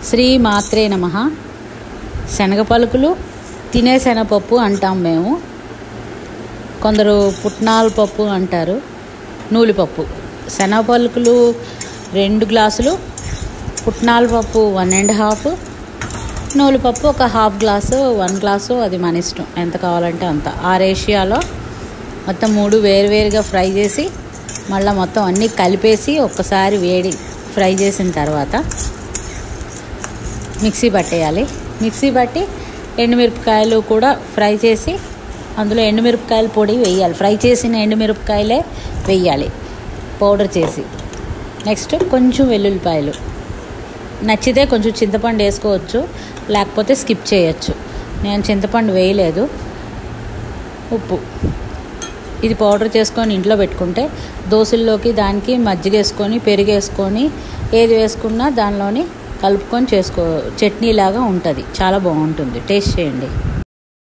శ్రీ మాత్రే నమః. శనగ పలుకులు తినే శనగపప్పు అంటాం మేము. కొందరు పుట్నాల పప్పు అంటారు, నూలిపప్పు. శనగ పలుకులు 2 గ్లాసులు, పుట్నాల పప్పు 1.5, నూలిపప్పు ఒక 1/2 గ్లాసు, 1 గ్లాసు, అది మన ఇష్టం, ఎంత కావాలంటే అంత. ఆ రేషియోలో మొత్తం 3 వేరువేరుగా ఫ్రై చేసి మళ్ళీ మొత్తం అన్నీ కలిపేసి ఒక్కసారి వేడి ఫ్రై చేసిన తర్వాత మిక్సీ పట్టేయాలి. మిక్సీ పట్టి ఎండుమిరపకాయలు కూడా ఫ్రై చేసి అందులో ఎండుమిరపకాయల పొడి వేయాలి. ఫ్రై చేసిన ఎండుమిరపకాయలే వేయాలి పౌడర్ చేసి. నెక్స్ట్ కొంచెం వెల్లుల్లిపాయలు, నచ్చితే కొంచెం చింతపండు వేసుకోవచ్చు, లేకపోతే స్కిప్ చేయొచ్చు. నేను చింతపండు వేయలేదు. ఉప్పు, ఇది పౌడర్ చేసుకొని ఇంట్లో పెట్టుకుంటే దోశల్లోకి దానికి మజ్జిగ వేసుకొని పెరుగు వేసుకొని ఏది వేసుకున్నా దానిలోని కలుపుకొని చట్నీ లాగా ఉంటుంది. చాలా బాగుంటుంది, టేస్ట్ చేయండి.